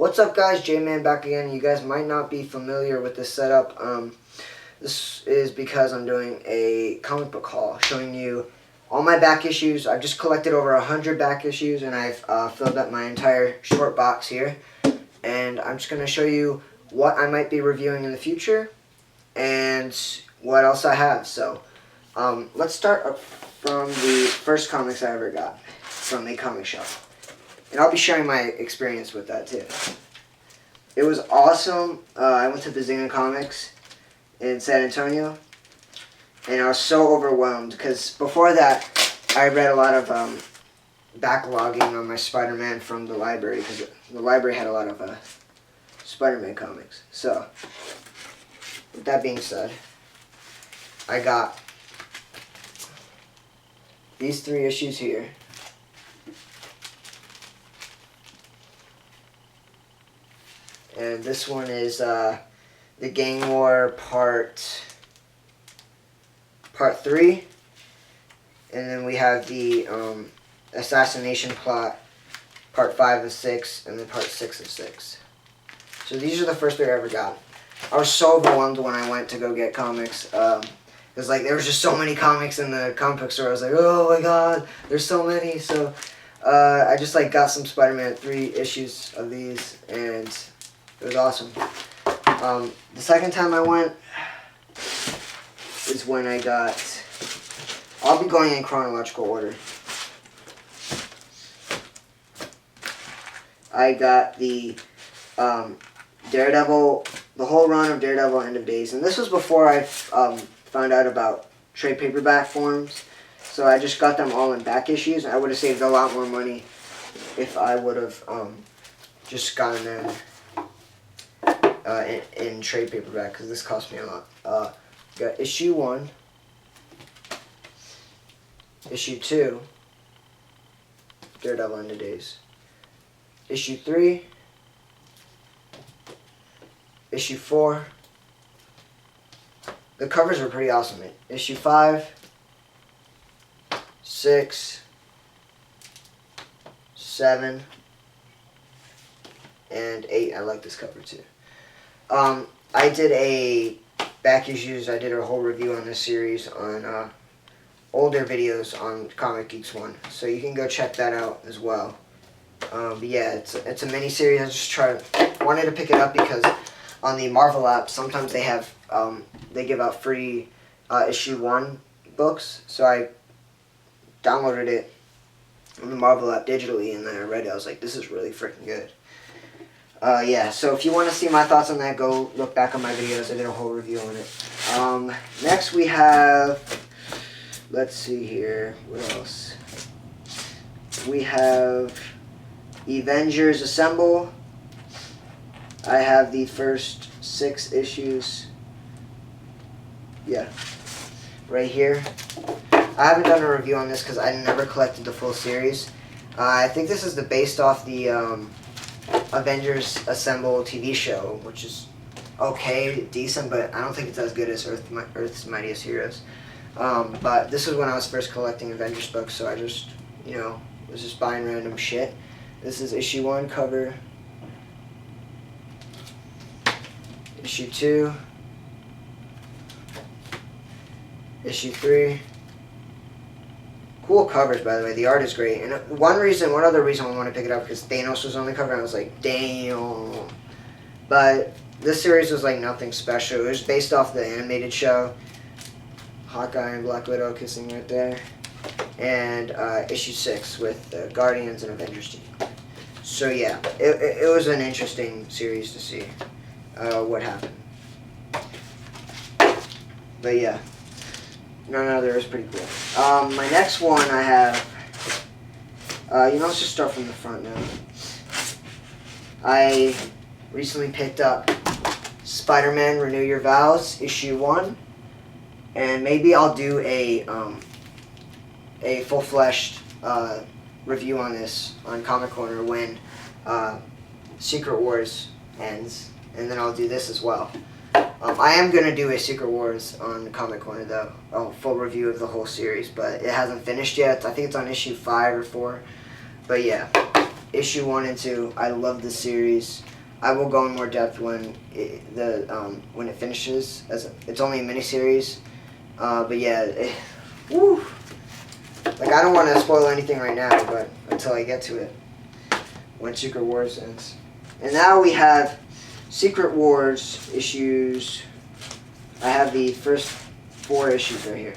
What's up, guys? J-Man back again. You guys might not be familiar with this setup. This is because I'm doing a comic book haul, showing you all my back issues. I've just collected over 100 back issues, and I've filled up my entire short box here. And I'm just going to show you what I might be reviewing in the future and what else I have. So, let's start up from the first comics I ever got from a comic shop. And I'll be sharing my experience with that too. It was awesome. I went to Bazinga Comics in San Antonio, and I was so overwhelmed because before that I read a lot of backlogging on my SpiderMan from the library, because the library had a lot of Spider-Man comics. So, with that being said, I got these 3 issues here. And this one is the Gang War Part 3. And then we have the Assassination Plot Part 5 and 6, and then Part 6 and 6. So these are the first 3 I ever got. I was so overwhelmed when I went to go get comics. Because like, there was just so many comics in the comic book store. I was like, oh my god, there's so many. So I just like got some Spider-Man 3 issues of these, and it was awesome. The second time I went is when I got... I'll be going in chronological order. I got the Daredevil, the whole run of Daredevil End of Days. And this was before I found out about trade paperback forms. So I just got them all in back issues. I would have saved a lot more money if I would have just gotten them in trade paperback, because this cost me a lot. Got issue 1, issue 2, Daredevil End of Days, issue 3, issue 4. The covers were pretty awesome. Issue 5, 6, 7, and 8. I like this cover too. I did a back issues. I did a whole review on this series on older videos on Comic Geeks 1, so you can go check that out as well. But yeah, it's a mini series. I just wanted to pick it up because on the Marvel app sometimes they have they give out free issue 1 books, so I downloaded it on the Marvel app digitally, and then I read it. I was like, this is really freaking good. Yeah, so if you want to see my thoughts on that, go look back on my videos. I did a whole review on it. Next we have, let's see here, what else? We have Avengers Assemble. I have the first 6 issues. Yeah, right here. I haven't done a review on this because I never collected the full series. I think this is based off the Avengers Assemble TV show, which is okay, decent, but I don't think it's as good as Earth's Mightiest Heroes. But this was when I was first collecting Avengers books, so I just, was just buying random shit. This is issue 1 cover, issue 2, issue 3. Cool covers, by the way. The art is great. And one other reason I want to pick it up, because Thanos was on the cover, and I was like, damn. But this series was like nothing special. It was based off the animated show. Hawkeye and Black Widow kissing right there. And issue 6 with the Guardians and Avengers team. So yeah, it was an interesting series to see what happened. But yeah. No, there was pretty cool. My next one I have, let's just start from the front now. I recently picked up Spider-Man Renew Your Vows, issue 1, and maybe I'll do a full-fleshed review on this on Comic Corner when Secret Wars ends, and then I'll do this as well. I am going to do a Secret Wars on Comic Corner, though, a full review of the whole series, but it hasn't finished yet. I think it's on issue 5 or 4. But yeah, issue 1 and 2, I love this series. I will go in more depth when when it finishes, as it's only a miniseries. But yeah, woo! Like, I don't want to spoil anything right now, but until I get to it, when Secret Wars ends. And now we have Secret Wars issues. I have the first 4 issues right here.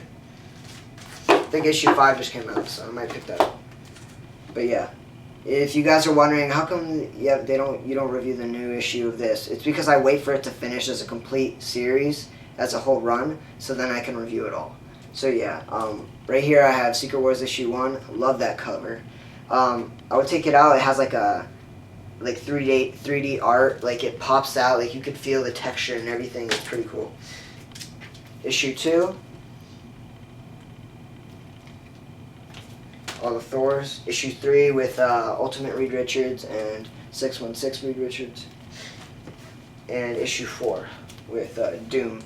I think issue 5 just came out, so I might pick that up. But yeah, if you guys are wondering how come you don't review the new issue of this, it's because I wait for it to finish as a complete series, as a whole run, so then I can review it all. So yeah, right here I have Secret Wars issue 1. Love that cover. I would take it out. It has like a 3D art. Like, it pops out. Like, you could feel the texture and everything. It's pretty cool. Issue 2. All the Thors. Issue 3 with Ultimate Reed Richards and 616 Reed Richards. And issue 4 with Doom.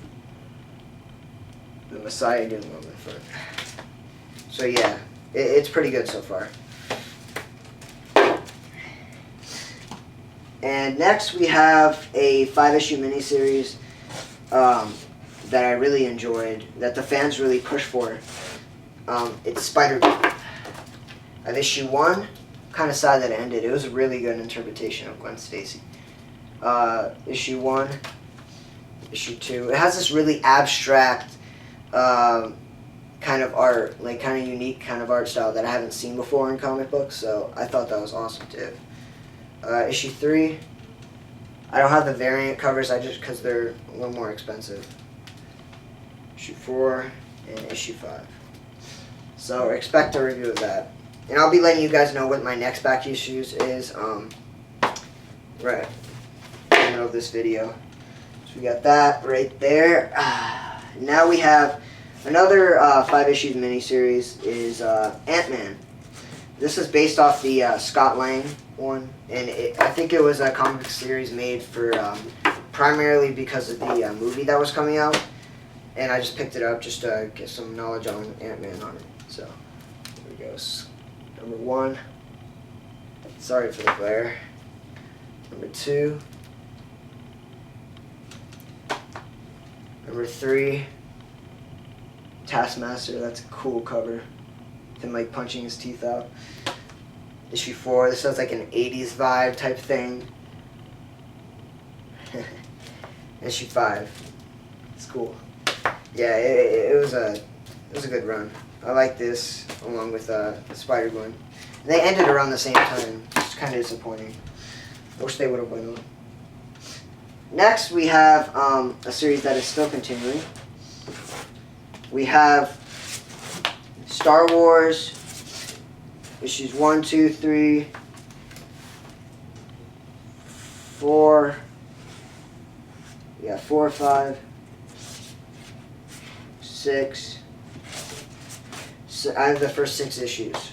The Messiah Doom on the front. So yeah, it's pretty good so far. And next we have a 5-issue miniseries that I really enjoyed, that the fans really pushed for. It's SpiderGwen. I have issue 1. Kind of sad that it ended. It was a really good interpretation of Gwen Stacy. Issue 1. Issue 2. It has this really abstract kind of art, like kind of unique kind of art style that I haven't seen before in comic books, so I thought that was awesome too. Issue 3, I don't have the variant covers, because they're a little more expensive. Issue 4 and issue 5. So expect a review of that. And I'll be letting you guys know what my next back issues is right in the middle of this video. So we got that right there. Now we have another 5-issue miniseries is AntMan. This is based off the Scott Lang one, and I think it was a comic series made for primarily because of the movie that was coming out, and I just picked it up just to get some knowledge on AntMan on it. So here we go. Number 1. Sorry for the glare. Number 2. Number 3. Taskmaster. That's a cool cover. Him like punching his teeth out. Issue 4. This has like an 80s vibe type thing. Issue 5. It's cool. Yeah, it was a good run. I like this along with SpiderGwen. They ended around the same time. It's kind of disappointing. I wish they would have went on. Next, we have a series that is still continuing. We have Star Wars issues 1, 2, 3, 4. Yeah, 4, 5, 6. So I have the first 6 issues.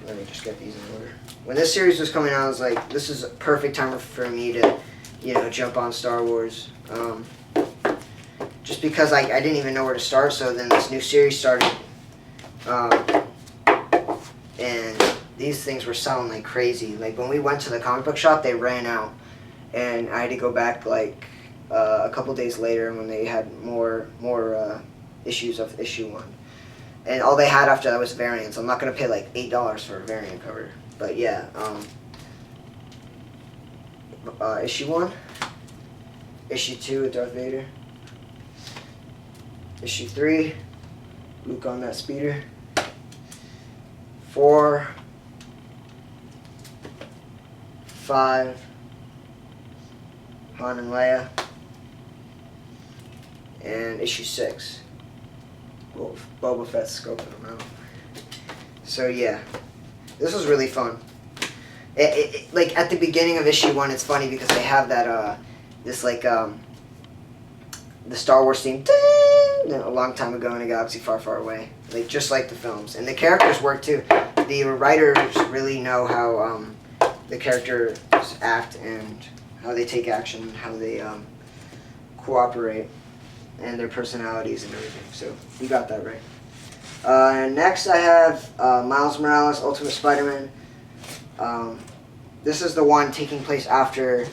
Let me just get these in order. When this series was coming out, I was like, this is a perfect time for me to, jump on Star Wars. Just because I didn't even know where to start, so then this new series started. And these things were selling like crazy. Like, when we went to the comic book shop, they ran out. And I had to go back like a couple days later when they had more issues of issue 1. And all they had after that was variants. I'm not going to pay like $8 for a variant cover. But yeah, issue 1, issue 2 with Darth Vader, issue 3, Luke on that speeder, 4, 5, Han and Leia, and issue 6. Boba Fett's scoping them out. So yeah, this was really fun. Like at the beginning of issue 1, it's funny because they have that this like the Star Wars theme a long time ago in a galaxy far, far away. Like just like the films, and the characters work too. The writers really know how the characters act and how they take action, how they cooperate, and their personalities and everything. So we got that right. Next I have Miles Morales Ultimate Spider-Man. this is the one taking place after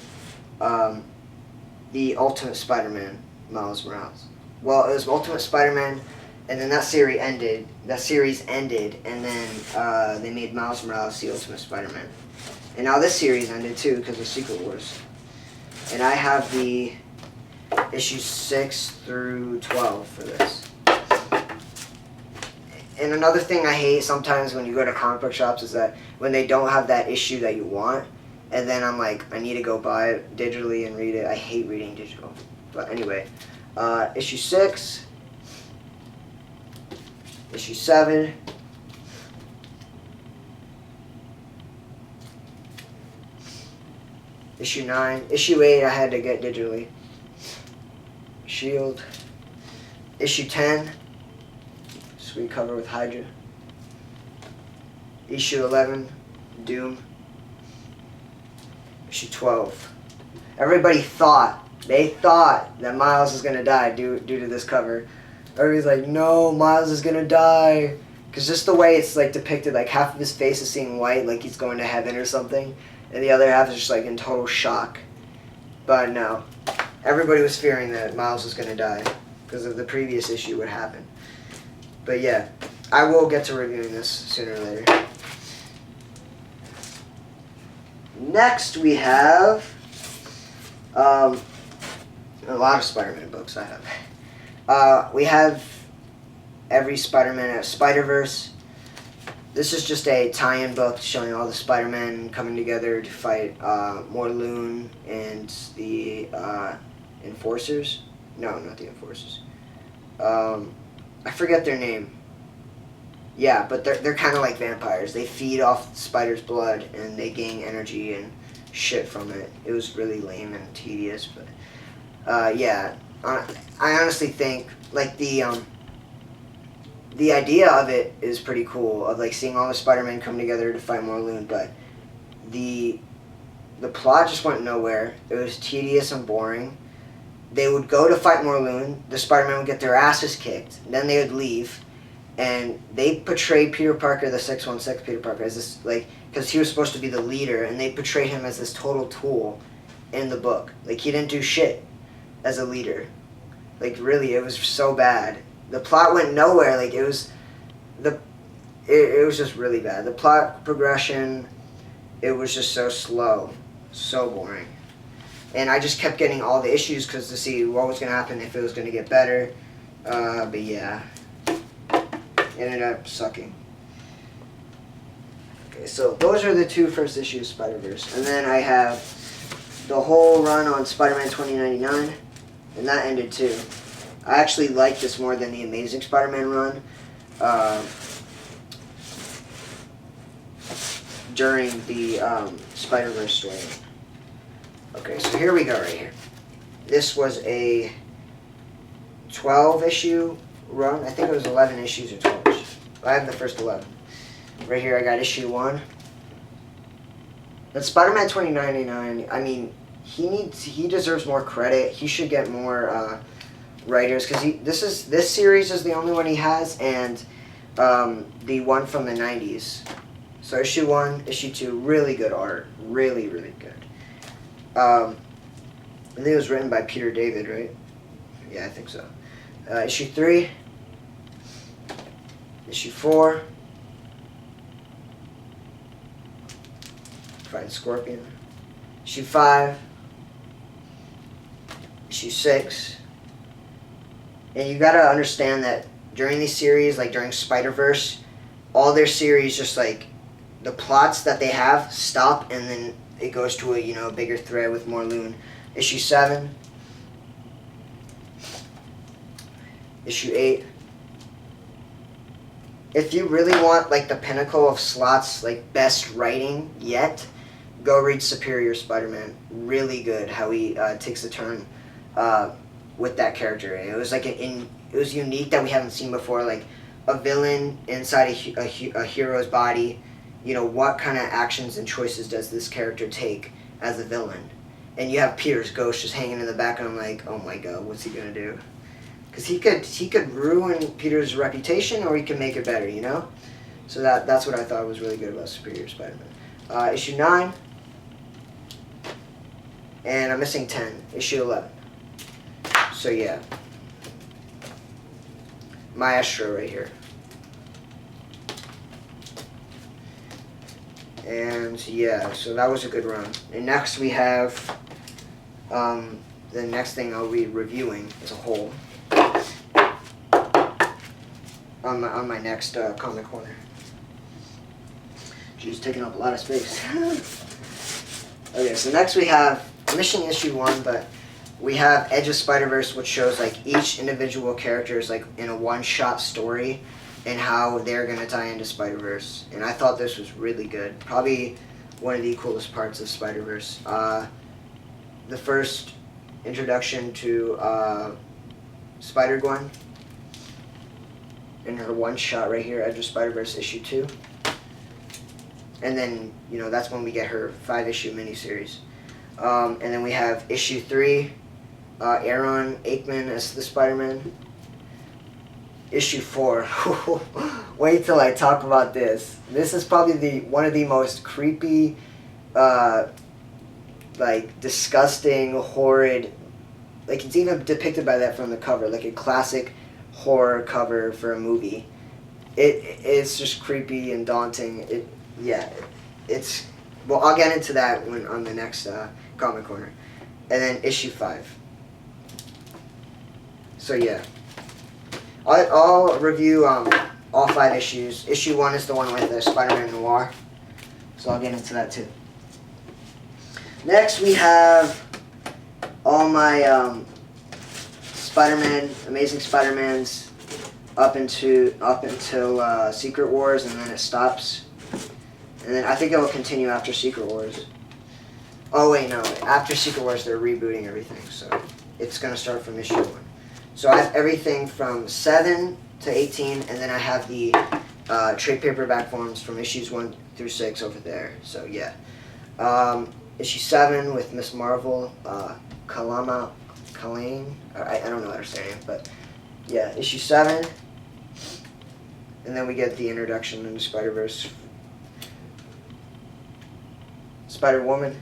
the Ultimate Spider-Man, Miles Morales. Well, it was Ultimate Spider-Man, and then that series ended. And then they made Miles Morales the Ultimate Spider-Man. And now this series ended too because of Secret Wars. And I have the issues 6 through 12 for this. And another thing I hate sometimes when you go to comic book shops is that when they don't have that issue that you want, and then I'm like, I need to go buy it digitally and read it. I hate reading digital. But anyway, issue 6, issue 7, issue 9, issue 8 I had to get digitally. Shield. Issue 10, sweet cover with Hydra. Issue 11, Doom. Issue 12. Everybody thought that Miles is gonna die due to this cover. Everybody's like, no, Miles is gonna die. Because just the way it's like depicted, like half of his face is seeing white, like he's going to heaven or something, and the other half is just like in total shock. But no, everybody was fearing that Miles was gonna die because of the previous issue what happened. But yeah, I will get to reviewing this sooner or later. Next we have a lot of Spider-Man books I have. We have every Spider-Man at SpiderVerse. This is just a tie-in book showing all the Spider-Man coming together to fight Morloon and the Enforcers. No, not the Enforcers. I forget their name. Yeah, but they're kind of like vampires. They feed off Spider's blood and they gain energy and shit from it. It was really lame and tedious, but yeah, I honestly think like the idea of it is pretty cool, of like seeing all the Spider-Man come together to fight Morloon, but the plot just went nowhere. It was tedious and boring. They would go to fight Morloon, the Spider-Man would get their asses kicked, then they would leave, and they portrayed Peter Parker, the 616 Peter Parker, as this, like, because he was supposed to be the leader, and they portrayed him as this total tool in the book. Like, he didn't do shit as a leader. Like, really, it was so bad. The plot went nowhere. Like, it was just really bad. The plot progression, it was just so slow, so boring. And I just kept getting all the issues because to see what was going to happen, if it was going to get better. But yeah, it ended up sucking. Okay, so those are the two first issues of Spider-Verse. And then I have the whole run on Spider-Man 2099, and that ended too. I actually like this more than the Amazing Spider-Man run during the Spider-Verse story. Okay, so here we go right here. This was a 12-issue run. I think it was 11 issues or 12 issues. I have the first 11. Right here I got issue 1. But Spider-Man 2099, I mean, he deserves more credit. He should get more writers, because this series is the only one he has, and the one from the 90s. So issue 1, issue 2, really good art. Really, really good. I think it was written by Peter David, right? Yeah, I think so. Issue 3, issue 4, fighting Scorpion. Issue 5, issue 6. And you gotta understand that during these series, like during Spider-Verse, all their series just like the plots that they have stop, and then it goes to a bigger thread with Morloon. Issue 7, issue 8. If you really want like the pinnacle of Slott's like best writing yet, go read Superior Spider-Man. Really good how he takes a turn with that character. It was like it was unique that we haven't seen before, like a villain inside a hero's body. What kind of actions and choices does this character take as a villain? And you have Peter's ghost just hanging in the back, and I'm like, oh my god, what's he gonna do? Because he could ruin Peter's reputation, or he can make it better, So that's what I thought was really good about Superior Spider-Man. Issue 9, And I'm missing 10, issue 11. So yeah, Maestro right here. And yeah, so that was a good run. And next we have, the next thing I'll be reviewing as a whole on my next comic corner. She's taking up a lot of space. Okay, so next we have Mission Issue 1, but we have Edge of SpiderVerse, which shows like each individual character is like in a one-shot story and how they're going to tie into Spider-Verse. And I thought this was really good. Probably one of the coolest parts of Spider-Verse. The first introduction to SpiderGwen in her one-shot right here, Edge of SpiderVerse issue 2. And then, you know, that's when we get her 5-issue miniseries. And then we have issue 3, Aaron Aikman as the Spider-Man. Issue 4. Wait till I talk about this. This is probably one of the most creepy, like disgusting, horrid. Like it's even depicted by that from the cover, like a classic horror cover for a movie. It's just creepy and daunting. It's well, I'll get into that when on the next comic corner. And then issue 5. So yeah, I'll review all 5 issues. Issue 1 is the one with Spider-Man Noir, so I'll get into that too. Next we have all my Spider-Man, Amazing Spider-Mans up until Secret Wars, and then it stops. And then I think it will continue after Secret Wars. Oh wait, no. After Secret Wars, they're rebooting everything, so it's going to start from issue 1. So I have everything from 7 to 18, and then I have the trade paperback forms from issues 1 through 6 over there. So yeah. Issue 7 with Miss Marvel, Kalane. I don't know how to say her name, but yeah, issue 7. And then we get the introduction into Spider-Verse. Spider-Woman,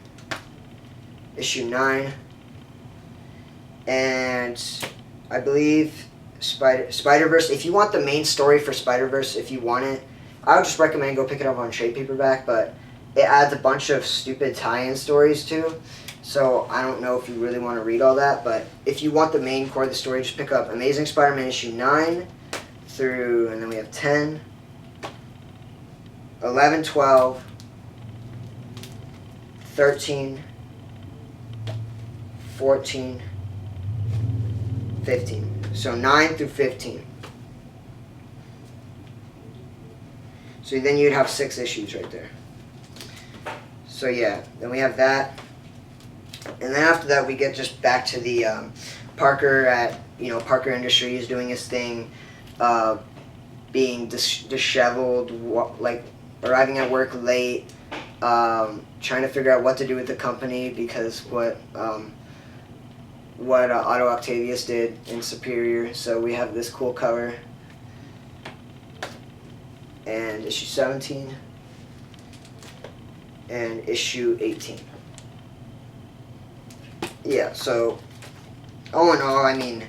issue 9. And I believe Spider-Verse, if you want the main story for Spider-Verse, if you want it, I would just recommend go pick it up on trade paperback, but it adds a bunch of stupid tie-in stories too, so I don't know if you really want to read all that, but if you want the main core of the story, just pick up Amazing Spider-Man issue 9 through, and then we have 10, 11, 12, 13, 14, 15. So 9 through 15. So then you'd have 6 issues right there. So yeah, then we have that. And then after that we get just back to the Parker at, Parker Industries doing his thing, being disheveled, like arriving at work late, trying to figure out what to do with the company because what Otto Octavius did in Superior. So we have this cool cover. And issue 17. And issue 18. Yeah, so all in all, I mean,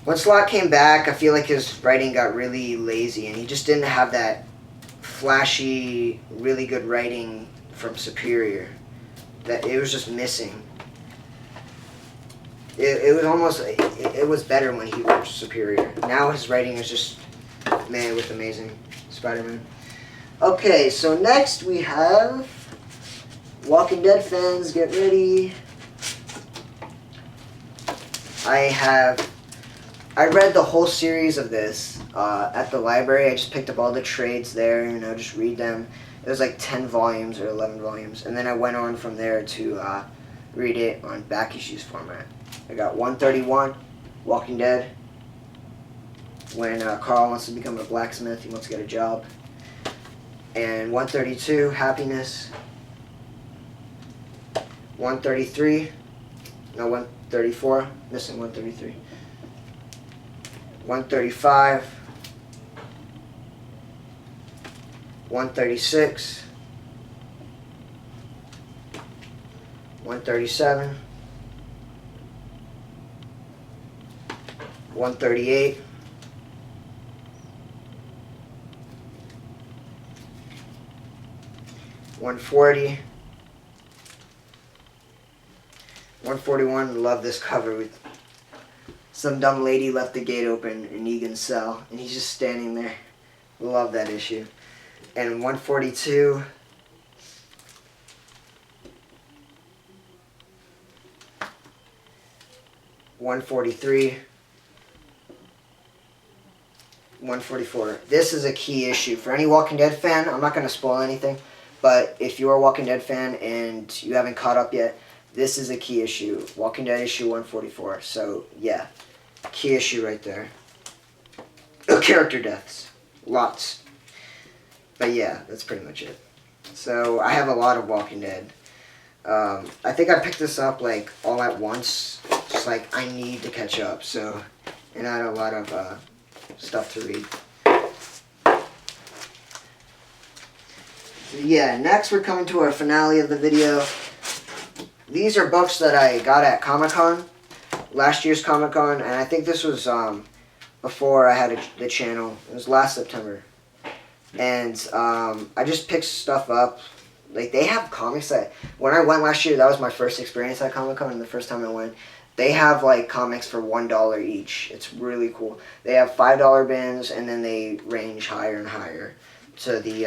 when Slott came back, I feel like his writing got really lazy, and he just didn't have that flashy, really good writing from Superior. That it was just missing. It was almost, it was better when he was Superior. Now his writing is just, man, with Amazing Spider-Man. Okay, so next we have Walking Dead fans, get ready. I read the whole series of this at the library. I just picked up all the trades there, just read them. It was like 10 volumes or 11 volumes. And then I went on from there to read it on back issues format. I got 131, Walking Dead. When Carl wants to become a blacksmith, he wants to get a job. And 132, Happiness. 133, no, 134, missing 133. 135. 136. 137, 138, 140, 141. Love this cover with some dumb lady left the gate open in Negan's cell, and he's just standing there. Love that issue. And 142. 143, 144. This is a key issue. For any Walking Dead fan, I'm not going to spoil anything, but if you're a Walking Dead fan and you haven't caught up yet, this is a key issue. Walking Dead issue 144. So, yeah. Key issue right there. Character deaths. Lots. But yeah, that's pretty much it. So, I have a lot of Walking Dead. I think I picked this up like all at once. Just like I need to catch up. So, and I had a lot of stuff to read. So yeah, next we're coming to our finale of the video. These are books that I got at Comic-Con, last year's Comic-Con, and I think this was before I had the channel. It was last September. And I just picked stuff up. Like, they have comics that, when I went last year, that was my first experience at Comic-Con, and the first time I went, they have, like, comics for $1 each. It's really cool. They have $5 bins, and then they range higher and higher to the,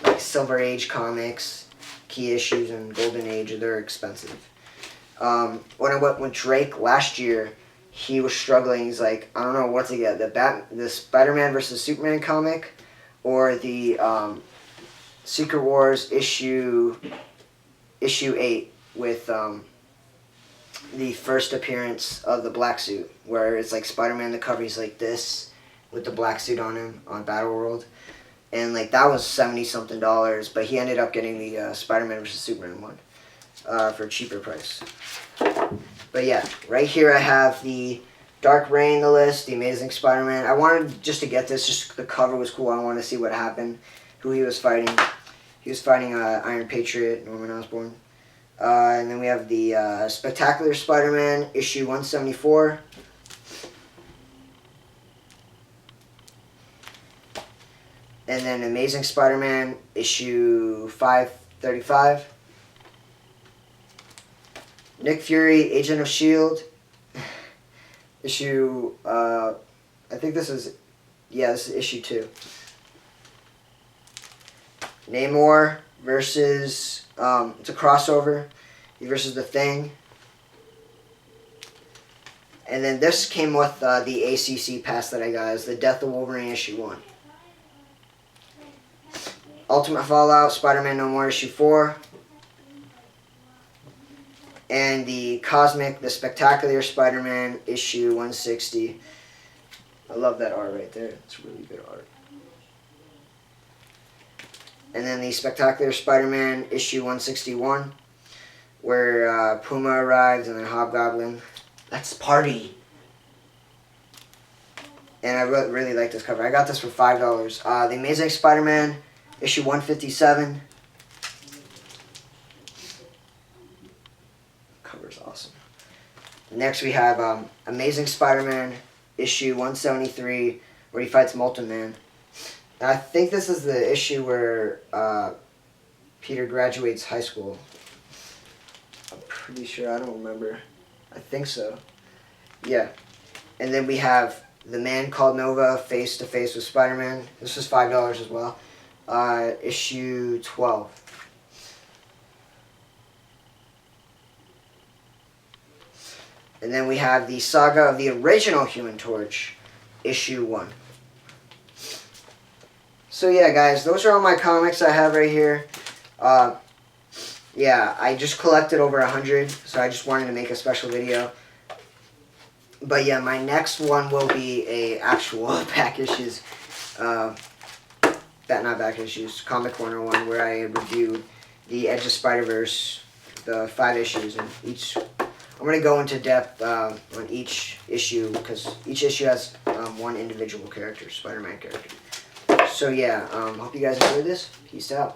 like, Silver Age comics, Key Issues, and Golden Age. They're expensive. When I went with Drake last year, he was struggling. He's like, I don't know what to get. The Spider-Man versus Superman comic, or the, Secret Wars issue 8 with the first appearance of the black suit, where it's like Spider-Man, the cover, he's like this with the black suit on him on Battle World, and like that was $70-something, but he ended up getting the Spider-Man vs. Superman one for a cheaper price. But yeah, right here I have the Dark Reign, the list, the Amazing Spider-Man. I wanted just to get this, just the cover was cool. I wanted to see what happened, who he was fighting. He was fighting Iron Patriot, Norman Osborn. And then we have the Spectacular Spider-Man, issue 174. And then Amazing Spider-Man, issue 535. Nick Fury, Agent of S.H.I.E.L.D. issue, I think this is, yeah, this is issue 2. Namor versus, it's a crossover. He versus the Thing. And then this came with the ACC pass that I got. It's the Death of Wolverine issue 1. Ultimate Fallout, Spider-Man No More issue 4. And the Spectacular Spider-Man issue 160. I love that art right there. It's really good art. And then the Spectacular Spider-Man issue 161, where Puma arrives and then Hobgoblin. That's Party. And I really like this cover. I got this for $5. The Amazing Spider-Man issue 157. Cover's awesome. Next we have Amazing Spider-Man issue 173, where he fights Molten Man. I think this is the issue where Peter graduates high school. I'm pretty sure. I don't remember. I think so. Yeah. And then we have The Man Called Nova, Face to Face with Spider-Man. This is $5 as well. Issue 12. And then we have the Saga of the Original Human Torch, issue 1. So yeah, guys, those are all my comics I have right here. Yeah, I just collected over 100, so I just wanted to make a special video. But yeah, my next one will be a actual back issues, not back issues, Comic Corner one, where I reviewed the Edge of SpiderVerse, the 5 issues, and each. I'm gonna go into depth on each issue, because each issue has one individual character, Spider-Man character. So yeah, hope you guys enjoyed this. Peace out.